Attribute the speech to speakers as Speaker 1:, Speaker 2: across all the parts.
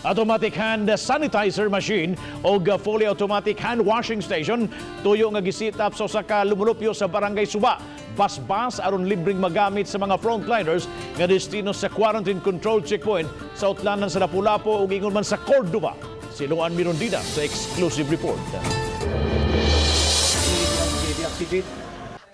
Speaker 1: automatic hand sanitizer machine o fully automatic hand washing station tuyo nga gisit up sa ka lumulupyo sa barangay Suba Basbas aron libreng magamit sa mga frontliners nga destino sa quarantine control checkpoint sa utlanan sa Lapu-lapu ug ingon man sa Cordova. Si Luan Mirondina sa exclusive report.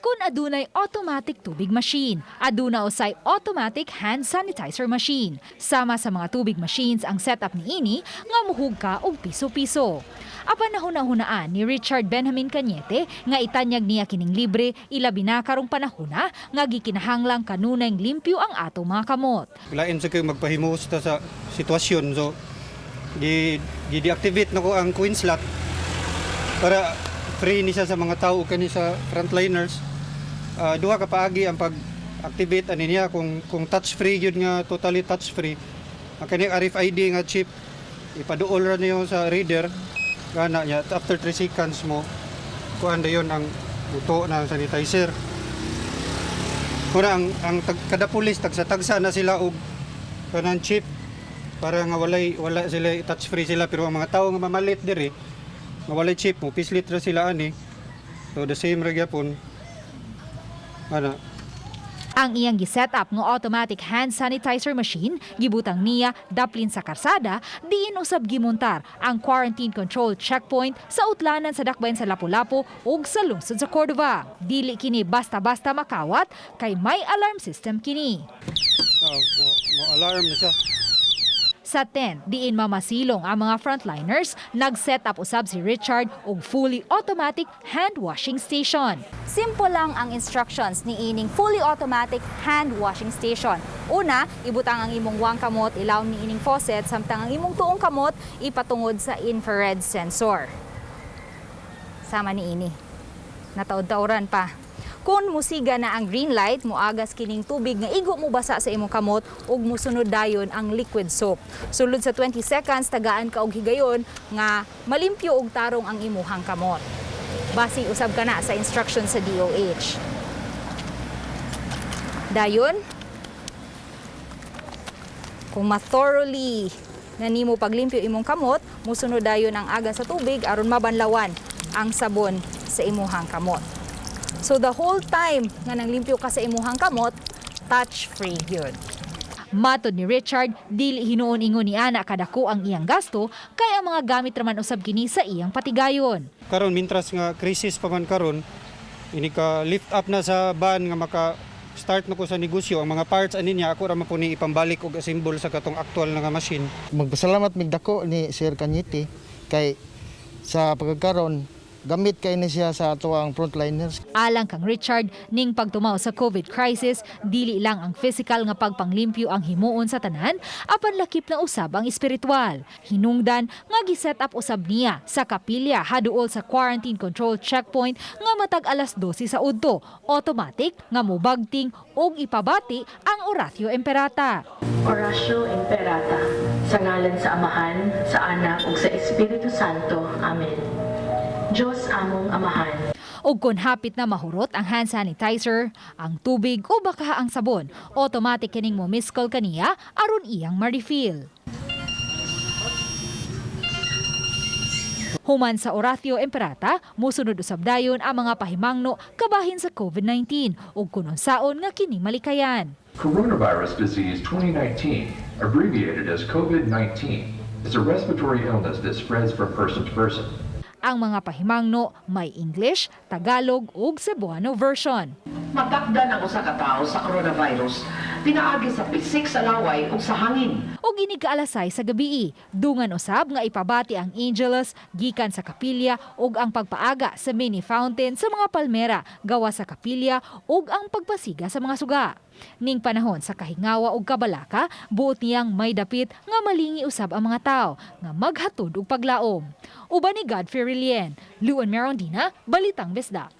Speaker 2: Kung adunay automatic tubig machine, aduna usay automatic hand sanitizer machine. Sama sa mga tubig machines ang setup ni ini nga muhugka og piso-piso. Apan nahuna-hunaan ni Richard Benjamin Cañete nga itanyag niya kining libre ilabi na karong panahuna nga gikinahanglang kanunay limpyo ang ato mga kamot.
Speaker 3: Lain sa kayo magpahimus ta sa sitwasyon, so di-deactivate na ko ang coin slot para free ni siya sa mga tao kani sa frontliners. Duha ka paagi ang pag-activate ani niya kung touch free yun nga, totally touch free. Ang kani RFID nga chip ipaduol ra niyo sa reader gana niya after 3 seconds mo kuan dayon ang buto na sanitizer. Kuna ang kada pulis tagsa na sila og kanang chip para nga wala sila touch free sila, pero ang mga tao nga mamalit diri nga walay chip mo pislit ra sila ani. So the same ra gyapon. Ana.
Speaker 2: Ang iyang gi-set up ng automatic hand sanitizer machine gibutang niya daplin sa karsada diin usab gimontar ang quarantine control checkpoint sa utlanan sa dakbayan sa Lapu-lapu ug sa lungsod sa Cordova. Dili kini basta-basta makawat kay may alarm system kini.
Speaker 3: Mo alarm na siya.
Speaker 2: Sa tent, diin mamasilong ang mga frontliners, nag-set up usab si Richard og fully automatic hand washing station.
Speaker 4: Simple lang ang instructions ni ining fully automatic hand washing station. Una, ibutang ang imong wang kamot, ilaw ni ining faucet, samtang ang imong tuong kamot ipatungod sa infrared sensor. Sama ni ini. Nataod-tauran pa. Kung musiga na ang green light, muagas kining tubig nga igo mo basa sa imong kamot ug musunod dayon ang liquid soap. Sulod sa 20 seconds tagaan ka og higayon nga malimpyo og tarong ang imuhang kamot. Basi usab ka na sa instruction sa DOH. Dayon, kung ma-thoroughly na nimo paglimpyo imong kamot, musunod dayon ang aga sa tubig aron mabanlawan ang sabon sa imuhang kamot. So the whole time nga nanglimpyo ka sa imuhang kamot, touch-free yun.
Speaker 2: Matod ni Richard, dili hinuon-ingon ni ana kadako ang iyang gasto kay ang mga gamit raman usab kini sa iyang patigayon.
Speaker 3: Karon mintras nga crisis pa man karon, ini ka lift up na sa ban nga maka-start na ko sa negosyo. Ang mga parts ani niya ako ra man po ni ipambalik og assemble sa katong aktual nga machine.
Speaker 5: Magpasalamat mig dako ni Sir Cañete kay sa pagkakaroon gamit kay na siya sa atuang frontliners.
Speaker 2: Alang kang Richard, ning pagtumaw sa COVID crisis, dili lang ang physical nga pagpanglimpyo ang himuon sa tanan, apan lakip na usab ang espiritual. Hinungdan nga gi-set up usab niya sa kapilya haduol sa quarantine control checkpoint nga matag alas 12 sa udto, automatic nga mobagting og ipabati ang Oratio Imperata.
Speaker 6: Oratio Imperata, sa ngalan sa Amahan, sa Anak ug sa Espiritu Santo. Amen. Diyos among amahan.
Speaker 2: O kung hapit na mahurot ang hand sanitizer, ang tubig o baka ang sabon, automatic kining mo miss call kaniya aron iyang ma-refill. Human sa Oratio Imperata, musunod usab dayon ang mga pahimangno kabahin sa COVID-19 ug kunon saon nga kini malikayan.
Speaker 7: Coronavirus disease 2019, abbreviated as COVID-19, is a respiratory illness that spreads from person to person.
Speaker 2: Ang mga pahimangno may English, Tagalog ug Cebuano version.
Speaker 6: Matakdan ang usa ka tawo sa coronavirus, pinaagi sa pisik sa laway ug sa hangin.
Speaker 2: O gini kaalasay sa gabii, dungan usab nga ipabati ang Angelus gikan sa kapilya ug ang pagpaaga sa mini fountain sa mga palmera gawa sa kapilya ug ang pagpasiga sa mga suga. Ning panahon sa kahingawa ug kabalaka, buot niyang may dapit nga malingi usab ang mga tao nga maghatod og paglaom. Uban ni Godfrey Rilien, Luan Mirondina, Balitang Bisdak.